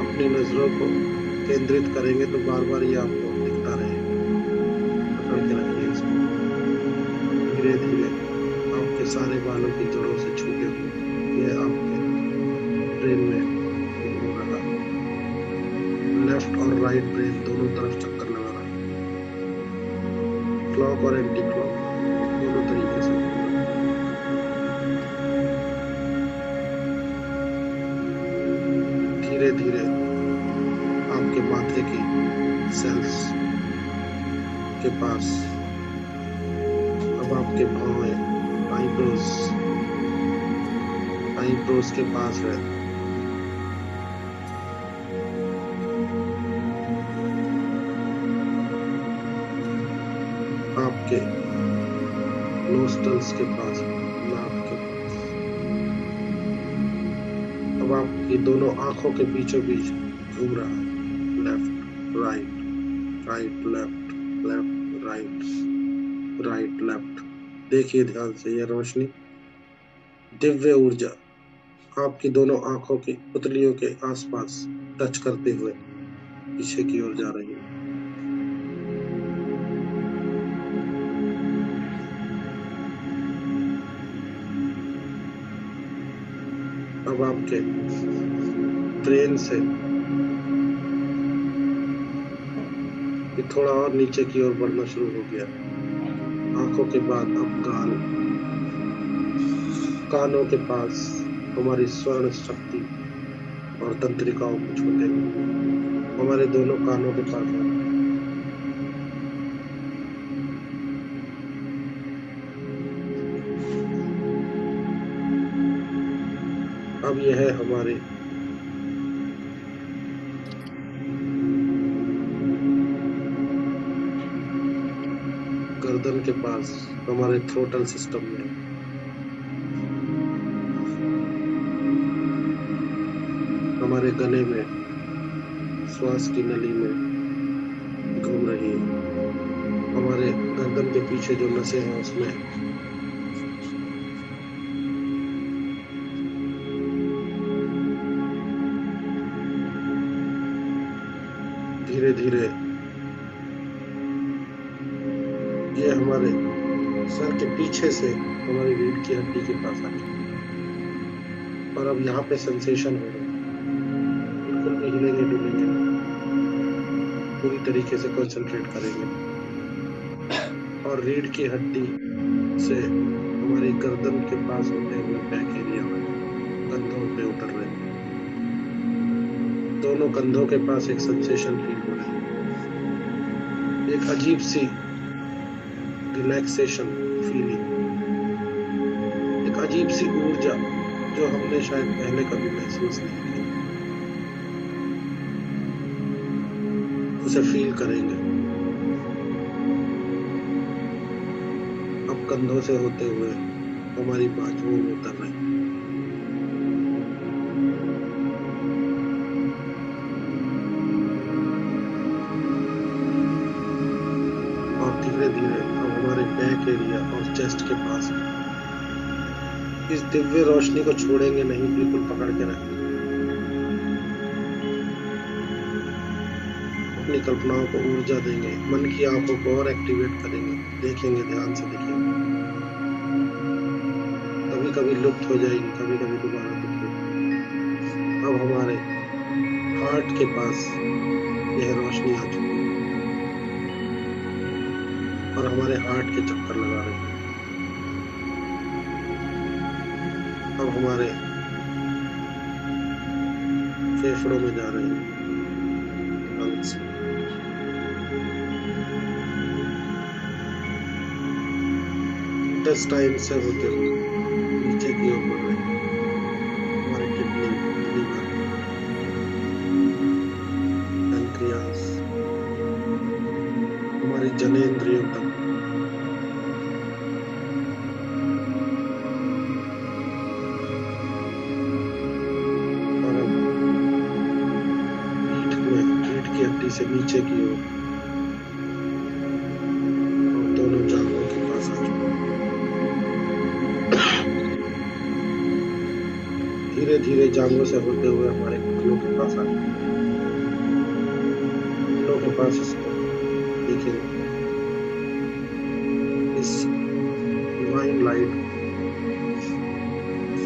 अपनी नजरों को केंद्रित करेंगे तो बार बार ये आपको दिखता रहेगा। पकड़ के रखिए इसको, धीरे धीरे आपके सारे बालों की जड़ों से छूटे हुए ये आपके ब्रेन में घूम रहा है। लेफ्ट और राइट ब्रेन दोनों तरफ चक्कर लगा रहा है, क्लॉक और एंटी क्लॉक दोनों तरीके से। धीरे धीरे आपके माथे की सेल्स के पास, अब आपके भौहें, आईब्रोज के पास है। आपके नोस्ट्रल्स के पास, नाक के पास। अब आपकी दोनों आंखों के बीचों बीच घूम रहा है, left right, right left, left right, right left. देखिए ध्यान से, यह रोशनी, दिव्य ऊर्जा आपकी दोनों आंखों की पुतलियों के आसपास टच करते हुए पीछे की ओर जा रही है। अब आपके ब्रेन से ये थोड़ा और नीचे की ओर बढ़ना शुरू हो गया। आंखों के बाद अब गाल, कानों के पास हमारी स्वर्ण शक्ति और तंत्रिकाओं को छूते हुए हमारे दोनों कानों के पास है। अब यह है हमारे के पास, हमारे थ्रोटल सिस्टम में, हमारे गले में, श्वास की नली में घूम रही है, हमारे गर्दन के पीछे जो नसें हैं उसमें, धीरे धीरे ये हमारे सर के पीछे से हमारी रीढ़ की हड्डी के पास आ गई। और अब यहाँ पे सेंसेशन हो रहा है, बिल्कुल भी हिलेंगे डुलेंगे नहीं, पूरी तरीके से कंसंट्रेट करेंगे। और रीढ़ की हड्डी से हमारी गर्दन के पास होते हुए बैक एरिया में कंधों पे उतर रहे हैं। दोनों कंधों के पास एक सेंसेशन फील हो रही है, एक अजीब सी रिलैक्सेशन फीलिंग, एक अजीब सी ऊर्जा जो हमने शायद पहले कभी महसूस नहीं की, उसे फील करेंगे। अब कंधों से होते हुए हमारी बाजुओं में उतर रहे हैं। और धीरे धीरे अब हमारे बैक एरिया और चेस्ट के पास इस दिव्य रोशनी को छोड़ेंगे नहीं, बिल्कुल पकड़ के रखेंगे। अपनी कल्पनाओं को ऊर्जा देंगे, मन की आंखों को और एक्टिवेट करेंगे, देखेंगे, ध्यान से देखेंगे। कभी कभी लुप्त हो जाएगी, कभी कभी दोबारा दिखेगी। अब हमारे हार्ट के पास यह रोशनी आ चुकी है और हमारे हार्ट के चक्कर लगा रही है। अब हमारे फेफड़ों में जा रही है, लंग्स में। इंटेस्टाइन से होते हुए नीचे की ओर बढ़ रही है, हमारे किडनी, लीवर, पैंक्रियास, हमारी जनेंद्रियों तक। और अब रीढ़ की हड्डी से नीचे की ओर और दोनों जांघों के पास आ चुके हैं। धीरे धीरे जांघों से होते हुए हमारे घुटनों के पास आ चुके हैं। घुटनों के पास इसको देखिए, इस डिवाइन लाइट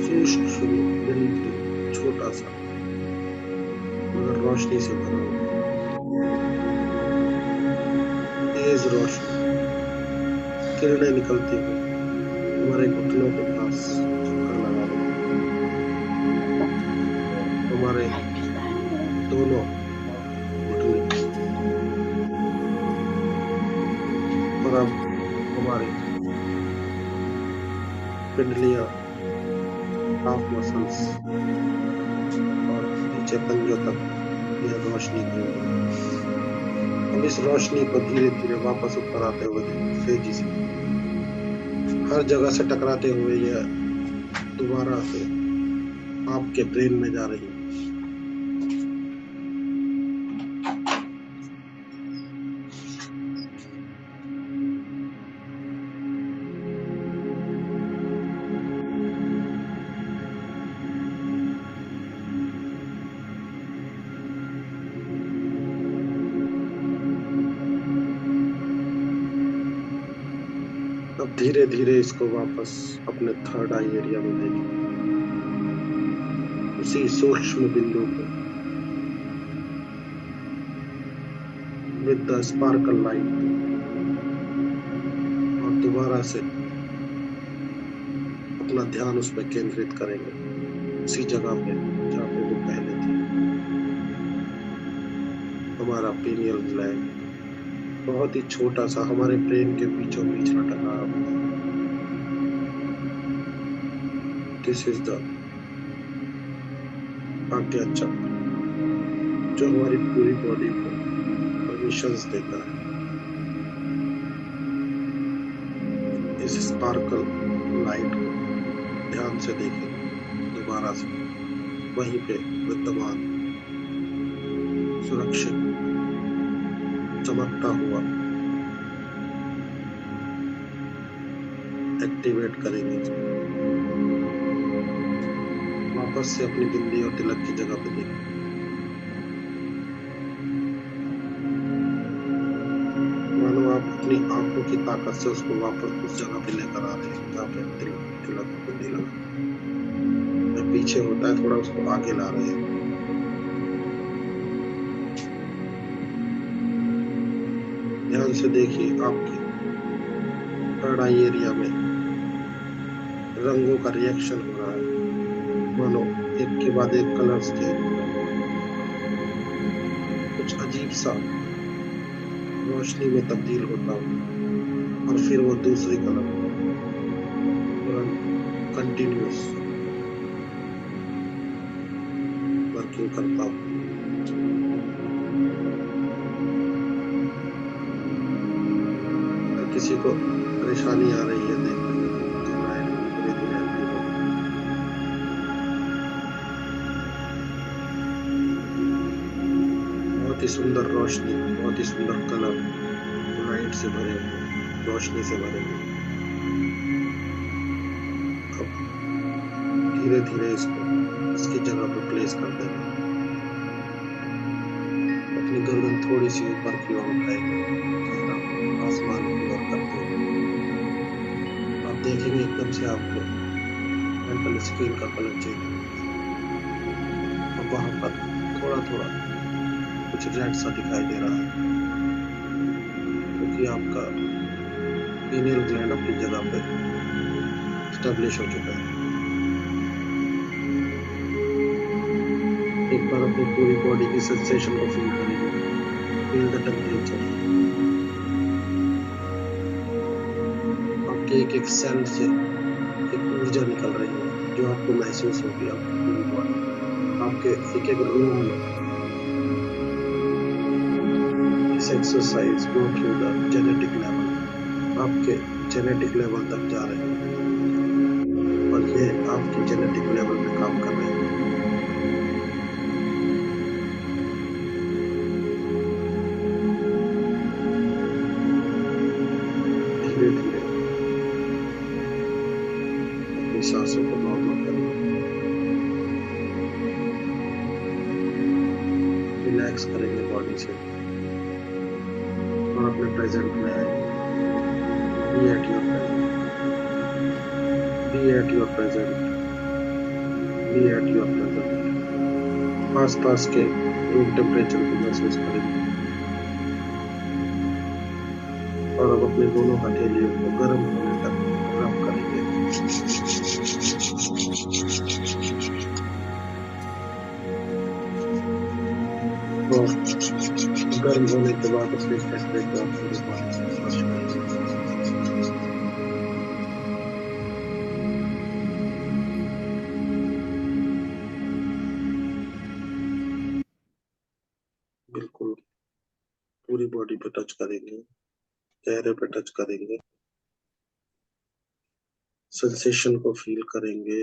सूक्ष्म, बिल्कुल छोटा सा मगर रोशनी से भरा हुआ, तेज रोशनी, किरणें निकलती हुई हमारे घुटनों के पास चक्कर लगा रही है। हमारे दोनों घुटने और अब हमारी पिंडलियां, हाफ मसल्स और नीचे पंजों तक यह रोशनी की हुई है। अब इस रोशनी को धीरे धीरे वापस ऊपर आते हुए तेजी से हर जगह से टकराते हुए यह दोबारा से आपके ब्रेन में जा रही है। अब धीरे धीरे इसको वापस अपने थर्ड आई एरिया में भेजें, उसी सूक्ष्म बिंदु को विद द स्पार्कल लाइट, और दोबारा से अपना ध्यान उस पर केंद्रित करेंगे, उसी जगह पे जहाँ पे वो पहले थी। हमारा पीनियल ग्लैंड बहुत ही छोटा सा हमारे ब्रेन के बीचों बीच लटका हुआ है। दिस इज द आज्ञा चक्र जो हमारी पूरी बॉडी को परमिशंस देता है। इस स्पार्कल लाइट को ध्यान से देखें दोबारा से, वहीं पे विद्यमान सुरक्षित चमकता हुआ एक्टिवेट करेंगे। वापस से अपनी बिंदी और तिलक की जगह पे देखें। मानो आप अपनी आंखों की ताकत से उसको वापस उस जगह पे लेकर आ रहे हैं जहाँ पे तिलक बिंदी लगा। मैं पीछे होता है थोड़ा, उसको आगे ला रहे हैं। ध्यान से देखिए आपके थर्ड आई एरिया में रंगों का रिएक्शन हो रहा है, मानो एक के बाद एक कलर्स चेंज हो रहे हैं। कुछ अजीब सा रोशनी में तब्दील होता हुआ और फिर वो दूसरी कलर तुरंत कंटिन्यूस वर्किंग करता हुआ। अगर किसी को परेशानी आ रही है देखने में, घबराए नहीं, धीरे धीरे एक्टिव होगा। बहुत ही सुंदर रोशनी, बहुत ही सुंदर कलर, लाइट से भरे हुए, रोशनी से भरे हुए। अब धीरे धीरे इसको इसकी जगह पे प्लेस कर देंगे। अपनी गर्दन थोड़ी सी ऊपर की ओर उठाएंगे, चेहरा आसमान की ओर करते हुए आप देखेंगे एकदम से आपके मेंटल स्क्रीन का कलर चेंज हो और वहां पर थोड़ा थोड़ा कुछ रेड सा दिखाई दे रहा है, क्योंकि आपका पीनियल ग्लैंड अपनी जगह पे स्टेब्लिश हो चुका है। एक बार अपनी पूरी बॉडी की सेंसेशन को फील करेंगे, फील द टेम्परेचर। आपके एक एक सेल से एक ऊर्जा निकल रही है जो आपको महसूस होगी आपकी पूरी बॉडी। आपके एक एक रूम में इस exercise go through the genetic level, आपके जेनेटिक लेवल तक जा रहे हैं और ये आपके जेनेटिक लेवल पे काम कर रहे हैं। धीरे धीरे अपनी सांसों को नॉर्मल करें, रिलैक्स करेंगे बॉडी से और अपने प्रेजेंट में आए। Be at your present, be at your present, be at your present. आस पास के रूम टेम्परेचर को महसूस करेंगे और अब अपने दोनों हथेलियों को गर्म होने तक रब करेंगे। और गर्म होने के बाद अपने फैसले को आप पूरे बॉडी से स्पर्श करेंगे। बिल्कुल पूरी बॉडी पे टच करेंगे, चेहरे पे टच करेंगे, सेंसेशन को फील करेंगे,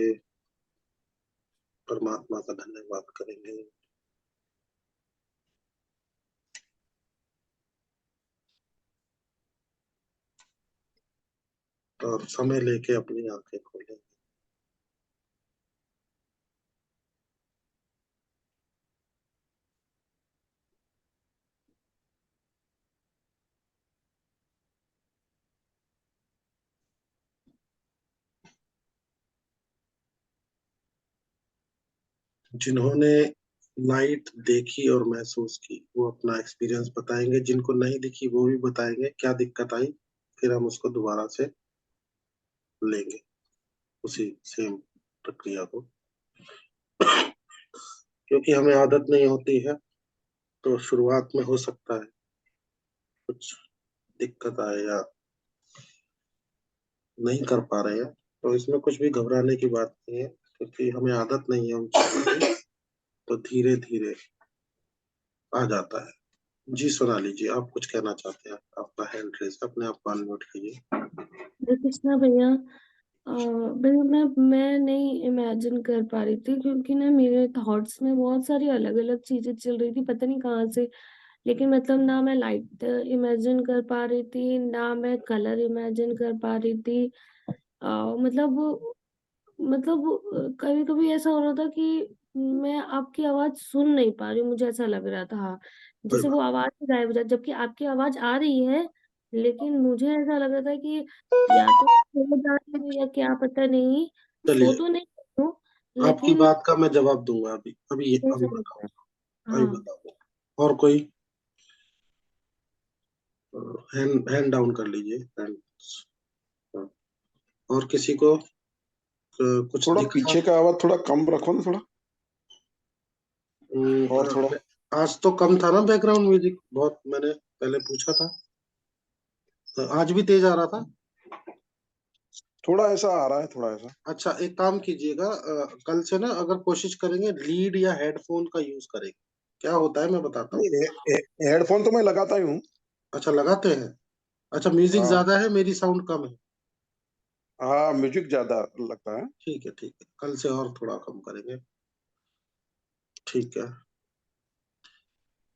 परमात्मा का धन्यवाद करेंगे। और समय लेके अपनी आंखें खोलें। जिन्होंने लाइट देखी और महसूस की वो अपना एक्सपीरियंस बताएंगे, जिनको नहीं दिखी वो भी बताएंगे क्या दिक्कत आई, फिर हम उसको दोबारा से लेंगे उसी सेम प्रक्रिया को। क्योंकि हमें आदत नहीं होती है तो शुरुआत में हो सकता है कुछ दिक्कत आए या नहीं कर पा रहे हैं, तो इसमें कुछ भी घबराने की बात नहीं है, क्योंकि हमें आदत नहीं है उन चीजों की, तो धीरे धीरे आ जाता है। जी सोनाली जी, आप कुछ कहना चाहते हैं? आपका हैंड रेज, अपने आप को अनम्यूट कीजिए। हरे कृष्णा भैया। भैया मैं नहीं इमेजिन कर पा रही थी, क्योंकि ना मेरे थॉट्स में बहुत सारी अलग अलग चीजें चल रही थी, पता नहीं कहाँ से। लेकिन मतलब ना मैं लाइट इमेजिन कर पा रही थी, ना मैं कलर इमेजिन कर पा रही थी। मतलब कभी कभी ऐसा हो रहा था कि मैं आपकी आवाज सुन नहीं पा रही हूँ, मुझे ऐसा लग रहा था कोई जैसे वो बात आवाज ही गायब हो जाए, जबकि आपकी आवाज आ रही है। लेकिन मुझे ऐसा लग रहा था कि या तो सो जा रही हूँ या क्या पता नहीं। सो चलिए, तो नहीं रही हूँ, आपकी लेकिन बात का मैं जवाब दूंगा अभी अभी अभी ऐसा लग बताओ। रहा है। अभी हाँ। बताओ। और कोई हैंड हैंड डाउन कर लीजिए, हैंड। और किसी को कुछ थोड़ा दिखा? पीछे का आवाज थोड़ा कम रखो ना थोड़ा। और थोड़ा आज तो कम था ना बैकग्राउंड म्यूजिक, बहुत मैंने पहले पूछा था। आज भी तेज आ रहा था। थोड़ा ऐसा आ रहा है, थोड़ा ऐसा। अच्छा, एक काम कीजिएगा, कल से ना अगर कोशिश करेंगे लीड या हेडफोन का यूज करेंगे, क्या होता है मैं बताता हूँ। नहीं, हेडफोन तो मैं लगाता ही हूँ। अच्छा, लगाते हैं। अच्छा, म्यूजिक हाँ। ज्यादा है, मेरी साउंड कम है। हाँ, म्यूजिक ज्यादा लगता है। ठीक है, ठीक है, कल से और थोड़ा कम करेंगे। ठीक है।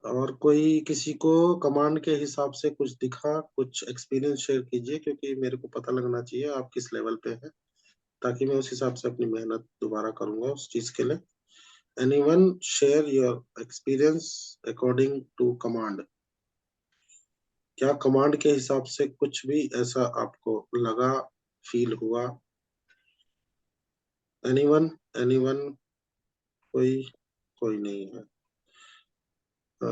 और कोई किसी को कमांड के हिसाब से कुछ दिखा, कुछ एक्सपीरियंस शेयर कीजिए, क्योंकि मेरे को पता लगना चाहिए आप किस लेवल पे हैं, ताकि मैं उस हिसाब से अपनी मेहनत दोबारा करूंगा उस चीज के लिए। Anyone share your experience according to command. क्या कमांड के हिसाब से कुछ भी ऐसा आपको लगा, फील हुआ? एनीवन? एनीवन? कोई? कोई नहीं है। अ,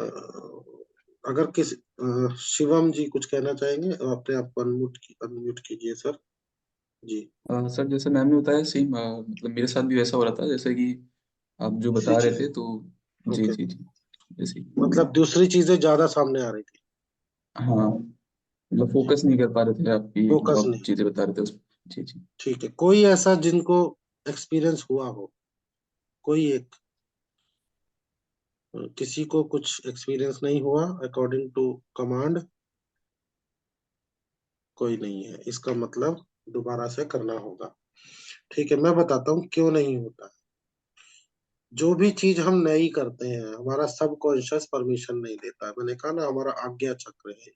अगर शिवम जी कुछ कहना चाहेंगे, अपने आप को अनम्यूट कीजिए सर। जी। सर जैसे मैम ने बताया सेम, मतलब मेरे साथ भी वैसा हो रहा था जैसे कि आप जो इसी बता रहे चीज। थे तो। जी ओके। जी जी। जैसे मतलब दूसरी चीजें ज्यादा सामने आ रही थी। हाँ, मतलब फोकस नहीं कर पा रहे थे आपकी जो फोकस आप नहीं। चीजें बता रहे थे उस। जी जी। ठीक है, कोई ऐसा जिनको एक्सपीरियंस हुआ हो? कोई एक, किसी को कुछ एक्सपीरियंस नहीं हुआ अकॉर्डिंग टू कमांड? कोई नहीं है, इसका मतलब दोबारा से करना होगा। ठीक है, मैं बताता हूँ क्यों नहीं होता। जो भी चीज हम नई करते हैं, हमारा सब कॉन्शियस परमिशन नहीं देता है। मैंने कहा ना, हमारा आज्ञा चक्र है,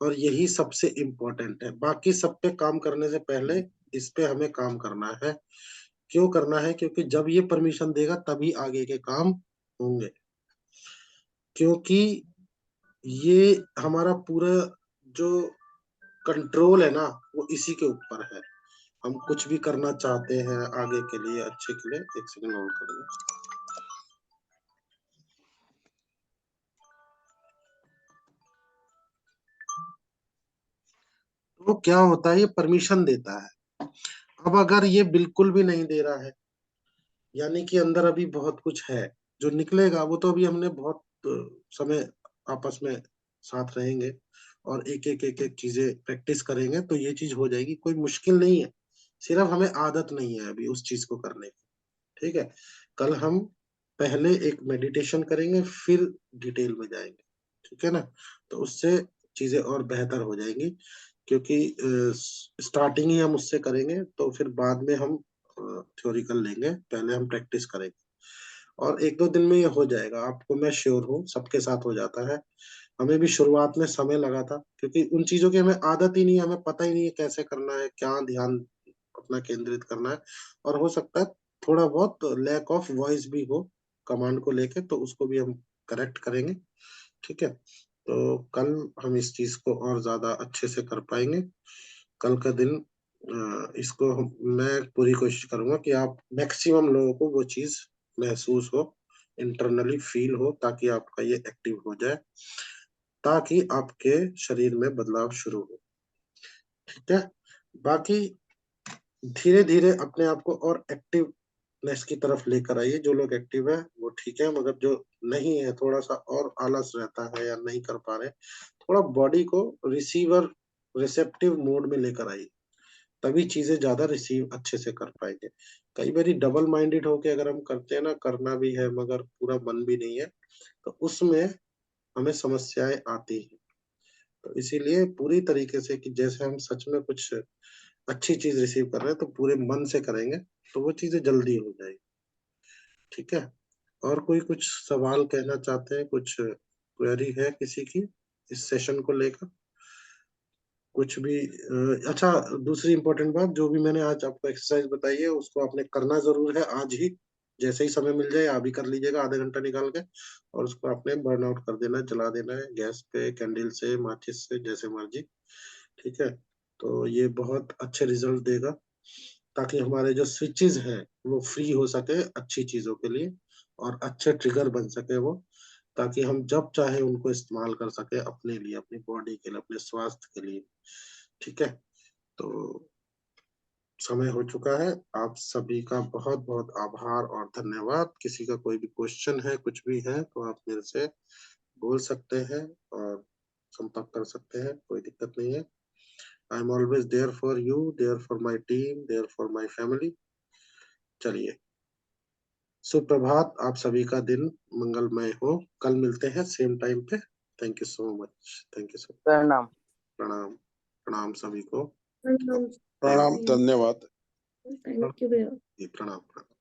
और यही सबसे इम्पोर्टेंट है। बाकी सब पे काम करने से पहले इस पे हमें काम करना है। क्यों करना है? क्योंकि जब ये परमिशन देगा तभी आगे के काम होंगे। क्योंकि ये हमारा पूरा जो कंट्रोल है ना, वो इसी के ऊपर है। हम कुछ भी करना चाहते हैं आगे के लिए, अच्छे के लिए। एक सेकंड होल्ड करिए। तो क्या होता है, ये परमिशन देता है। अब अगर ये बिल्कुल भी नहीं दे रहा है, यानी कि अंदर अभी बहुत कुछ है जो निकलेगा। वो तो अभी हमने बहुत समय आपस में साथ रहेंगे, और एक एक चीजें प्रैक्टिस करेंगे, तो ये चीज हो जाएगी। कोई मुश्किल नहीं है, सिर्फ हमें आदत नहीं है अभी उस चीज को करने की। ठीक है। कल हम पहले एक मेडिटेशन करेंगे, फिर डिटेल में जाएंगे। ठीक है ना? तो उससे चीजें और बेहतर हो जाएंगी, क्योंकि स्टार्टिंग ही हम उससे करेंगे, तो फिर बाद में हम थ्योरिकल लेंगे। पहले हम प्रैक्टिस करेंगे, और एक दो दिन में ये हो जाएगा, आपको मैं श्योर हूँ। सबके साथ हो जाता है। हमें भी शुरुआत में समय लगा था, क्योंकि उन चीजों की हमें आदत ही नहीं है, हमें पता ही नहीं है कैसे करना है, क्या ध्यान अपना केंद्रित करना है। और हो सकता है थोड़ा बहुत लैक ऑफ वॉइस भी हो कमांड को लेके, तो उसको भी हम करेक्ट करेंगे। ठीक है। तो कल हम इस चीज को और ज्यादा अच्छे से कर पाएंगे। कल का दिन मैं पूरी कोशिश करूंगा कि आप मैक्सिमम लोगों को वो चीज महसूस हो, इंटरनली फील हो, ताकि आपका ये एक्टिव हो जाए, ताकि आपके शरीर में बदलाव शुरू हो। ठीक है। बाकी धीरे धीरे अपने आप को और एक्टिवनेस की तरफ लेकर आइए। जो लोग एक्टिव है वो ठीक है, मगर जो नहीं है, थोड़ा सा और आलस रहता है या नहीं कर पा रहे, थोड़ा बॉडी को रिसेप्टिव मोड में लेकर आइए। तभी चीजें ज्यादा रिसीव अच्छे से कर पाएंगे। कई बार डबल माइंडेड होके अगर हम करते हैं ना, करना भी है मगर पूरा मन भी नहीं है, तो उसमें हमें समस्याएं आती हैं। तो इसीलिए पूरी तरीके से कि जैसे हम सच में कुछ अच्छी चीज रिसीव कर रहे हैं तो पूरे मन से करेंगे तो वो चीजें जल्दी हो जाएगी। ठीक है, और कोई कुछ सवाल कहना चाहते हैं, कुछ क्वेरी है किसी की इस सेशन को लेकर? कुछ भी अच्छा, दूसरी इंपॉर्टेंट बात, जो भी मैंने आज आपको एक्सरसाइज बताई है उसको आपने करना जरूर है आज ही, जैसे ही समय मिल जाए अभी कर लीजिएगा आधा घंटा निकाल के, और उसको आपने बर्न आउट कर देना है, जला देना है गैस पे, कैंडल से, माचिस से, जैसे मर्जी। ठीक है, तो ये बहुत अच्छे रिजल्ट देगा, ताकि हमारे जो स्विचेस हैं वो फ्री हो सके अच्छी चीजों के लिए, और अच्छे ट्रिगर बन सके वो, ताकि हम जब चाहे उनको इस्तेमाल कर सके अपने लिए, अपनी बॉडी के लिए, अपने स्वास्थ्य के लिए। ठीक है, तो समय हो चुका है। आप सभी का बहुत बहुत आभार और धन्यवाद। किसी का कोई भी क्वेश्चन है, कुछ भी है, तो आप मेरे से बोल सकते हैं और संपर्क कर सकते हैं, कोई दिक्कत नहीं है। I am always there for you, there for my team, there for my family. चलिए, सुप्रभात, आप सभी का दिन मंगलमय हो। कल मिलते हैं सेम टाइम पे। Thank you so much, thank you so much. प्रणाम। प्रणाम, प्रणाम सभी को। प्रणाम, धन्यवाद। थैंक यू भैया। जी, प्रणाम प्रणाम।